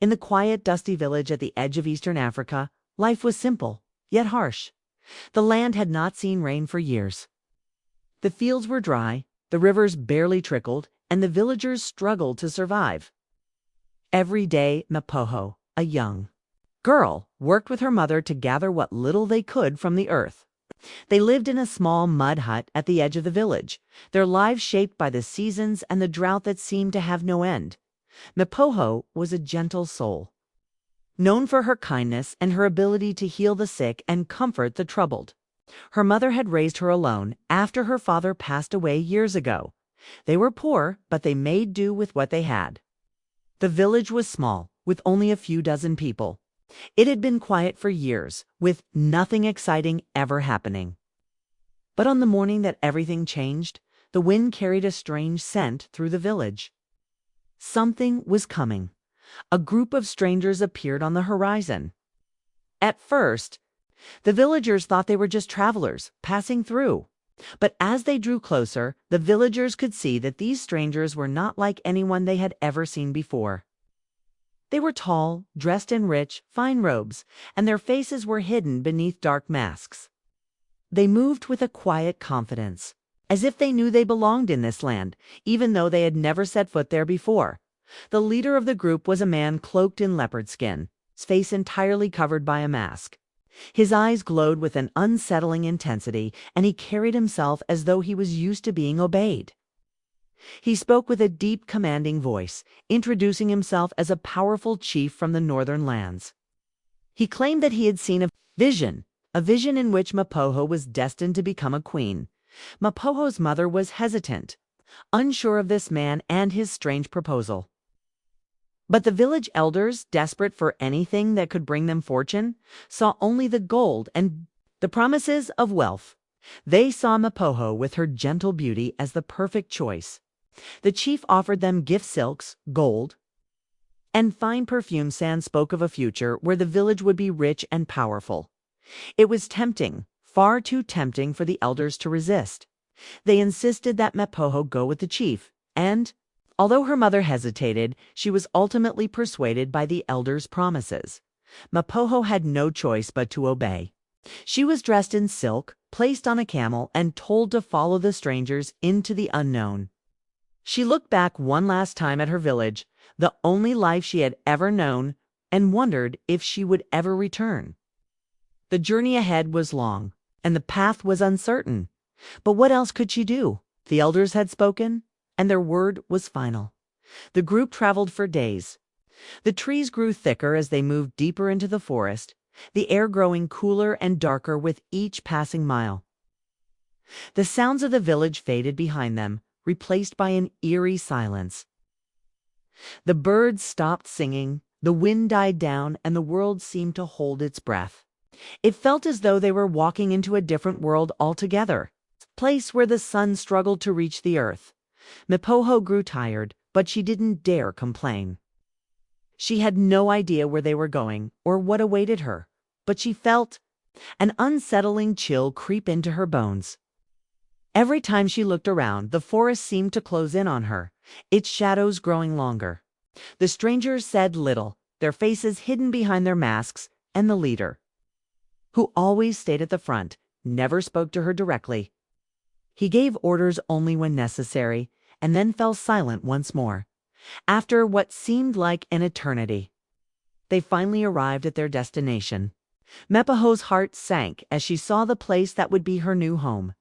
In the quiet, dusty village at the edge of eastern Africa, life was simple, yet harsh. The land had not seen rain for years. The fields were dry, the rivers barely trickled, and the villagers struggled to survive. Every day, Meppoho, a young girl, worked with her mother to gather what little they could from the earth. They lived in a small mud hut at the edge of the village, their lives shaped by the seasons and the drought that seemed to have no end. Meppoho was a gentle soul, known for her kindness and her ability to heal the sick and comfort the troubled. Her mother had raised her alone after her father passed away years ago. They were poor, but they made do with what they had. The village was small, with only a few dozen people. It had been quiet for years, with nothing exciting ever happening. But on the morning that everything changed, the wind carried a strange scent through the village. Something was coming. A group of strangers appeared on the horizon. At first, the villagers thought they were just travelers passing through. But as they drew closer, the villagers could see that these strangers were not like anyone they had ever seen before. They were tall, dressed in rich, fine robes, and their faces were hidden beneath dark masks. They moved with a quiet confidence, as if they knew they belonged in this land, even though they had never set foot there before. The leader of the group was a man cloaked in leopard skin, his face entirely covered by a mask. His eyes glowed with an unsettling intensity, and he carried himself as though he was used to being obeyed. He spoke with a deep, commanding voice, introducing himself as a powerful chief from the northern lands. He claimed that he had seen a vision in which Meppoho was destined to become a queen. Meppoho's mother was hesitant, unsure of this man and his strange proposal. But the village elders, desperate for anything that could bring them fortune, saw only the gold and the promises of wealth. They saw Meppoho with her gentle beauty as the perfect choice. The chief offered them gift silks, gold, and fine perfume. Sand spoke of a future where the village would be rich and powerful. It was tempting, far too tempting for the elders to resist. They insisted that Meppoho go with the chief, and, although her mother hesitated, she was ultimately persuaded by the elders' promises. Meppoho had no choice but to obey. She was dressed in silk, placed on a camel, and told to follow the strangers into the unknown. She looked back one last time at her village, the only life she had ever known, and wondered if she would ever return. The journey ahead was long, and the path was uncertain. But what else could she do? The elders had spoken, and their word was final. The group traveled for days. The trees grew thicker as they moved deeper into the forest, the air growing cooler and darker with each passing mile. The sounds of the village faded behind them, replaced by an eerie silence. The birds stopped singing, the wind died down, and the world seemed to hold its breath. It felt as though they were walking into a different world altogether, a place where the sun struggled to reach the earth. Meppoho grew tired, but she didn't dare complain. She had no idea where they were going or what awaited her, but she felt an unsettling chill creep into her bones. Every time she looked around, the forest seemed to close in on her, its shadows growing longer. The strangers said little, their faces hidden behind their masks, and the leader, who always stayed at the front, never spoke to her directly. He gave orders only when necessary, and then fell silent once more. After what seemed like an eternity, they finally arrived at their destination. Meppoho's heart sank as she saw the place that would be her new home.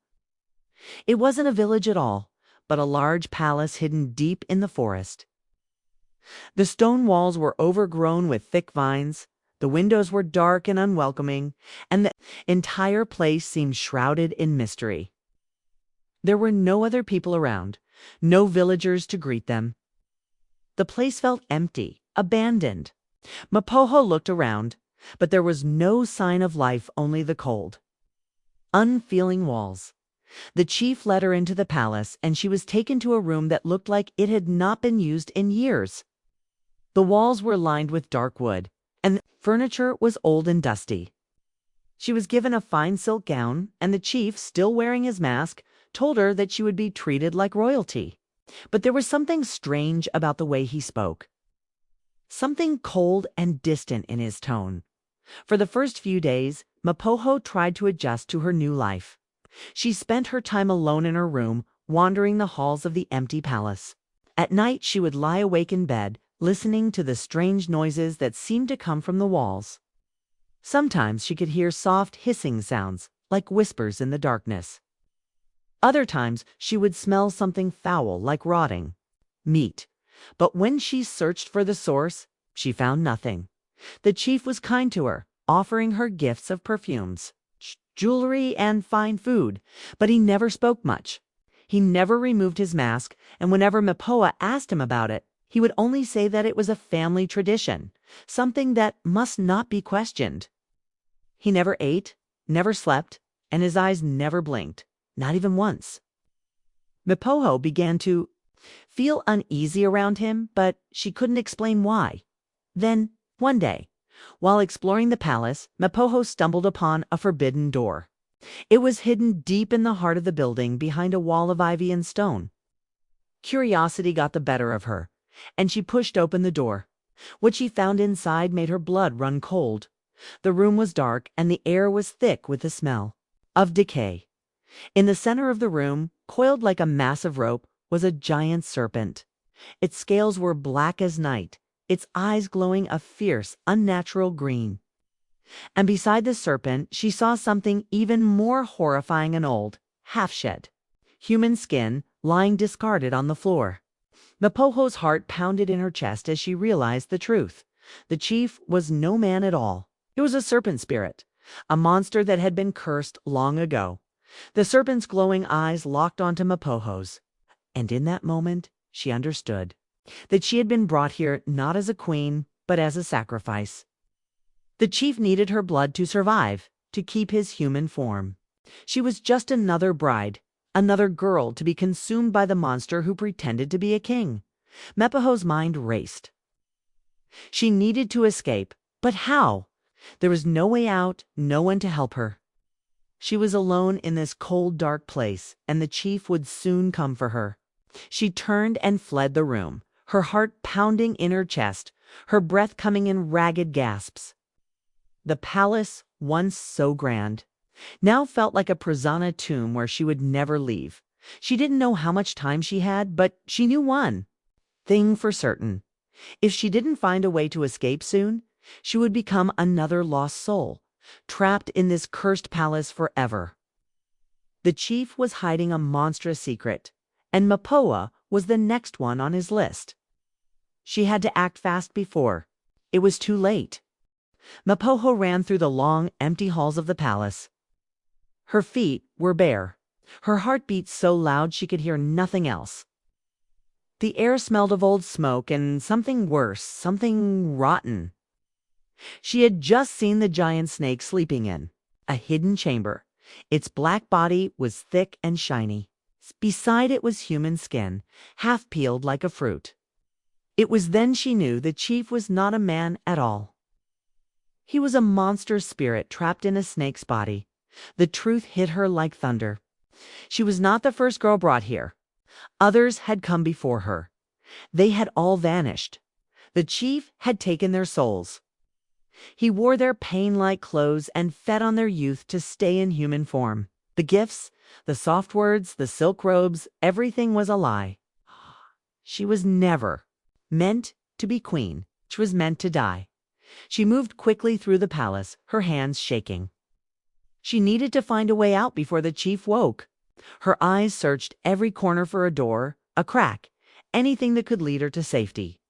It wasn't a village at all, but a large palace hidden deep in the forest. The stone walls were overgrown with thick vines, the windows were dark and unwelcoming, and the entire place seemed shrouded in mystery. There were no other people around, no villagers to greet them. The place felt empty, abandoned. Meppoho looked around, but there was no sign of life, only the cold, unfeeling walls. The chief led her into the palace, and she was taken to a room that looked like it had not been used in years. The walls were lined with dark wood, and the furniture was old and dusty. She was given a fine silk gown, and the chief, still wearing his mask, told her that she would be treated like royalty. But there was something strange about the way he spoke. something cold and distant in his tone. For the first few days, Meppoho tried to adjust to her new life. She spent her time alone in her room, wandering the halls of the empty palace. At night, she would lie awake in bed, listening to the strange noises that seemed to come from the walls. Sometimes she could hear soft hissing sounds, like whispers in the darkness. Other times, she would smell something foul, like rotting meat. But when she searched for the source, she found nothing. The chief was kind to her, offering her gifts of perfumes, jewelry, and fine food, but he never spoke much. He never removed his mask, and whenever Meppoho asked him about it, he would only say that it was a family tradition, something that must not be questioned. He never ate, never slept, and his eyes never blinked, not even once. Meppoho began to feel uneasy around him, but she couldn't explain why. Then, one day, while exploring the palace, Meppoho stumbled upon a forbidden door. It was hidden deep in the heart of the building behind a wall of ivy and stone. Curiosity got the better of her, and she pushed open the door. What she found inside made her blood run cold. The room was dark, and the air was thick with the smell of decay. In the center of the room, coiled like a massive rope, was a giant serpent. Its scales were black as night, its eyes glowing a fierce, unnatural green. And beside the serpent, she saw something even more horrifying and old, half-shed. Human skin, lying discarded on the floor. Meppoho's heart pounded in her chest as she realized the truth. The chief was no man at all. It was a serpent spirit, a monster that had been cursed long ago. The serpent's glowing eyes locked onto Meppoho's. And in that moment, she understood that she had been brought here not as a queen, but as a sacrifice. The chief needed her blood to survive, to keep his human form. She was just another bride, another girl to be consumed by the monster who pretended to be a king. Meppoho's mind raced. She needed to escape, but how? There was no way out, no one to help her. She was alone in this cold, dark place, and the chief would soon come for her. She turned and fled the room, her heart pounding in her chest, her breath coming in ragged gasps. The palace, once so grand, now felt like a Prasanna tomb where she would never leave. She didn't know how much time she had, but she knew one thing for certain. If she didn't find a way to escape soon, she would become another lost soul, trapped in this cursed palace forever. The chief was hiding a monstrous secret, and Meppoho was the next one on his list. She had to act fast before it was too late. Meppoho ran through the long, empty halls of the palace. Her feet were bare. Her heart beat so loud she could hear nothing else. The air smelled of old smoke and something worse, something rotten. She had just seen the giant snake sleeping in a hidden chamber. Its black body was thick and shiny. Beside it was human skin, half peeled like a fruit. It was then she knew the chief was not a man at all. He was a monster spirit trapped in a snake's body. The truth hit her like thunder. She was not the first girl brought here. Others had come before her. They had all vanished. The chief had taken their souls. He wore their pain-like clothes and fed on their youth to stay in human form. The gifts, the soft words, the silk robes, everything was a lie. She was never meant to be queen. She was meant to die. She moved quickly through the palace, her hands shaking. She needed to find a way out before the chief woke. Her eyes searched every corner for a door, a crack, anything that could lead her to safety.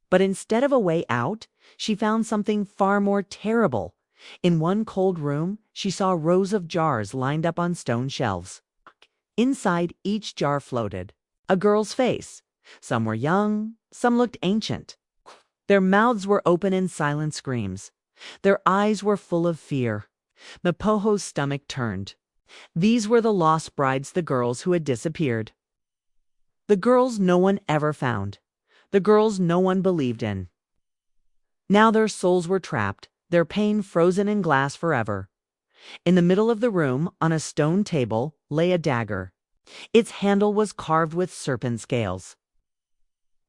But instead of a way out, she found something far more terrible. In one cold room, she saw rows of jars lined up on stone shelves. Inside each jar floated a girl's face. Some were young, some looked ancient. Their mouths were open in silent screams. Their eyes were full of fear. Meppoho's stomach turned. These were the lost brides, the girls who had disappeared. The girls no one ever found. The girls no one believed in. Now their souls were trapped, their pain frozen in glass forever. In the middle of the room, on a stone table, lay a dagger. Its handle was carved with serpent scales.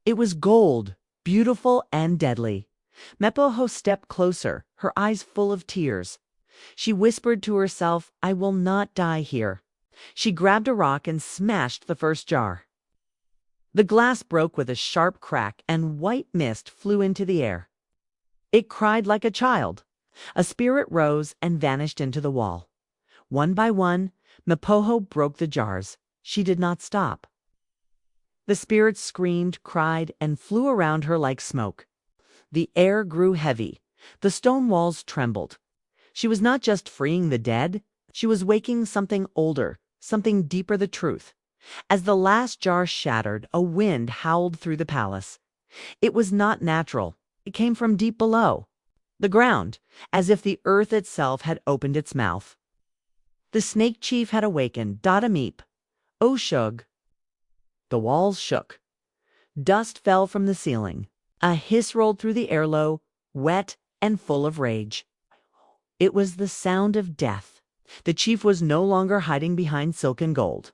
It was gold, beautiful and deadly. Meppoho stepped closer, her eyes full of tears. She whispered to herself, "I will not die here." She grabbed a rock and smashed the first jar. The glass broke with a sharp crack, and white mist flew into the air. It cried like a child. A spirit rose and vanished into the wall. One by one, Meppoho broke the jars. She did not stop. The spirits screamed, cried, and flew around her like smoke. The air grew heavy. The stone walls trembled. She was not just freeing the dead, she was waking something older, something deeper, the truth. As the last jar shattered, a wind howled through the palace. It was not natural. It came from deep below the ground, as if the earth itself had opened its mouth. The snake chief had awakened. Meep. Oshug. The walls shook. Dust fell from the ceiling. A hiss rolled through the air, low, wet, and full of rage. It was the sound of death. The chief was no longer hiding behind silk and gold.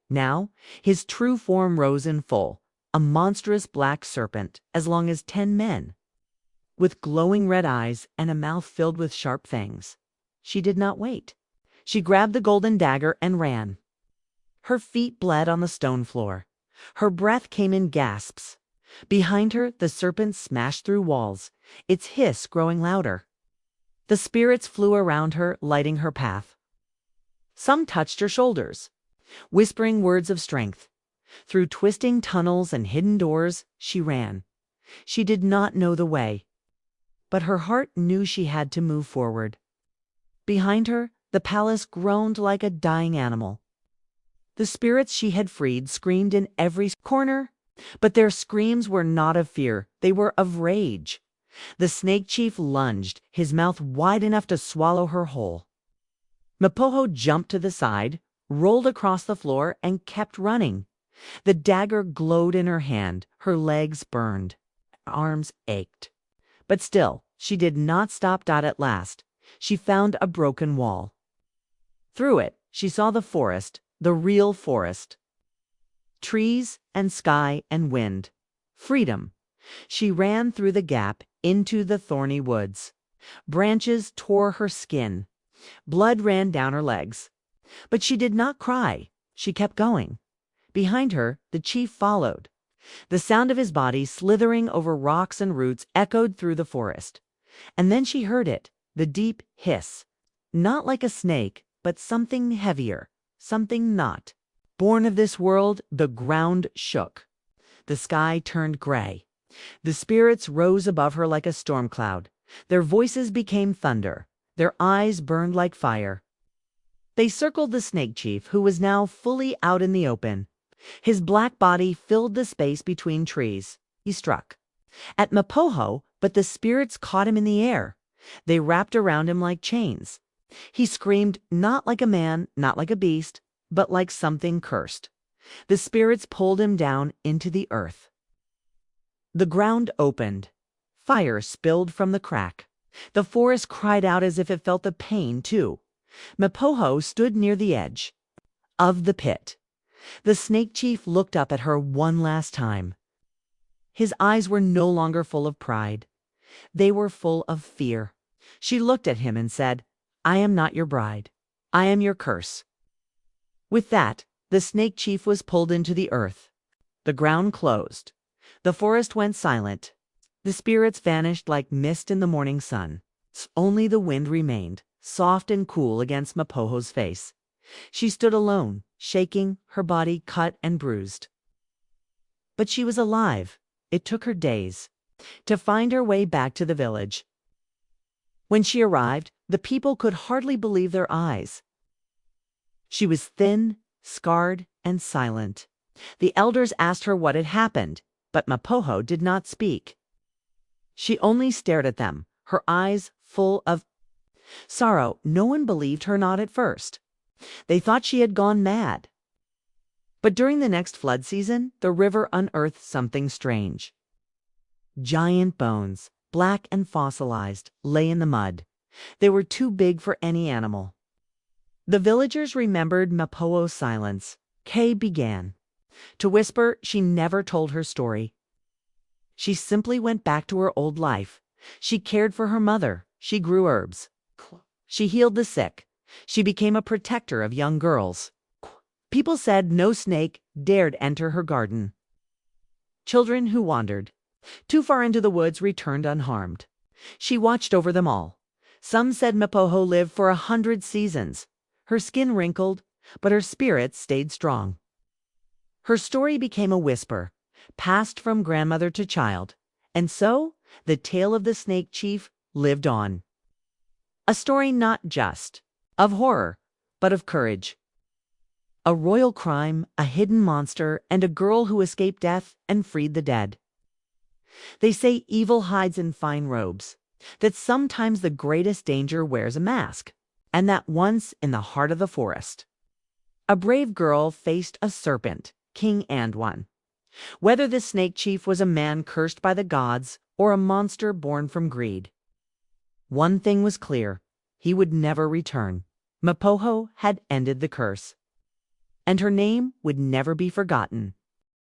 Now, his true form rose in full, a monstrous black serpent, as long as 10 men, with glowing red eyes and a mouth filled with sharp fangs. She did not wait. She grabbed the golden dagger and ran. Her feet bled on the stone floor. Her breath came in gasps. Behind her, the serpent smashed through walls, its hiss growing louder. The spirits flew around her, lighting her path. Some touched her shoulders, whispering words of strength. Through twisting tunnels and hidden doors, she ran. She did not know the way, but her heart knew she had to move forward. Behind her, the palace groaned like a dying animal. The spirits she had freed screamed in every corner, but their screams were not of fear, they were of rage. The snake chief lunged, his mouth wide enough to swallow her whole. Meppoho jumped to the side, rolled across the floor, and kept running. The dagger glowed in her hand, her legs burned, her arms ached. But still, she did not stop. At last, she found a broken wall. Through it, she saw the forest, the real forest. Trees and sky and wind. Freedom. She ran through the gap into the thorny woods. Branches tore her skin. Blood ran down her legs. But she did not cry. She kept going. Behind her, the chief followed. The sound of his body slithering over rocks and roots echoed through the forest. And then she heard it, the deep hiss. Not like a snake, but something heavier, something not. Born of this world, the ground shook. The sky turned gray. The spirits rose above her like a storm cloud. Their voices became thunder. Their eyes burned like fire. They circled the snake chief, who was now fully out in the open. His black body filled the space between trees. He struck at Meppoho, but the spirits caught him in the air. They wrapped around him like chains. He screamed, not like a man, not like a beast, but like something cursed. The spirits pulled him down into the earth. The ground opened. Fire spilled from the crack. The forest cried out as if it felt the pain, too. Meppoho stood near the edge of the pit. The snake chief looked up at her one last time. His eyes were no longer full of pride. They were full of fear. She looked at him and said, "I am not your bride. I am your curse." With that, the snake chief was pulled into the earth. The ground closed. The forest went silent. The spirits vanished like mist in the morning sun. Only the wind remained, soft and cool against Meppoho's face. She stood alone, shaking, her body cut and bruised. But she was alive. It took her days to find her way back to the village. When she arrived, the people could hardly believe their eyes. She was thin, scarred, and silent. The elders asked her what had happened, but Meppoho did not speak. She only stared at them, her eyes full of sorrow. No one believed her, not at first. They thought she had gone mad. But during the next flood season, the river unearthed something strange. Giant bones, black and fossilized, lay in the mud. They were too big for any animal. The villagers remembered Meppoho's silence. Kay began to whisper. She never told her story. She simply went back to her old life. She cared for her mother. She grew herbs. She healed the sick. She became a protector of young girls. People said no snake dared enter her garden. Children who wandered too far into the woods returned unharmed. She watched over them all. Some said Meppoho lived for 100 seasons. Her skin wrinkled, but her spirit stayed strong. Her story became a whisper, passed from grandmother to child, and so the tale of the snake chief lived on. A story not just of horror, but of courage. A royal crime, a hidden monster, and a girl who escaped death and freed the dead. They say evil hides in fine robes, that sometimes the greatest danger wears a mask, and that once in the heart of the forest, a brave girl faced a serpent, king and won. Whether this snake chief was a man cursed by the gods or a monster born from greed, one thing was clear: he would never return. Meppoho had ended the curse, and her name would never be forgotten.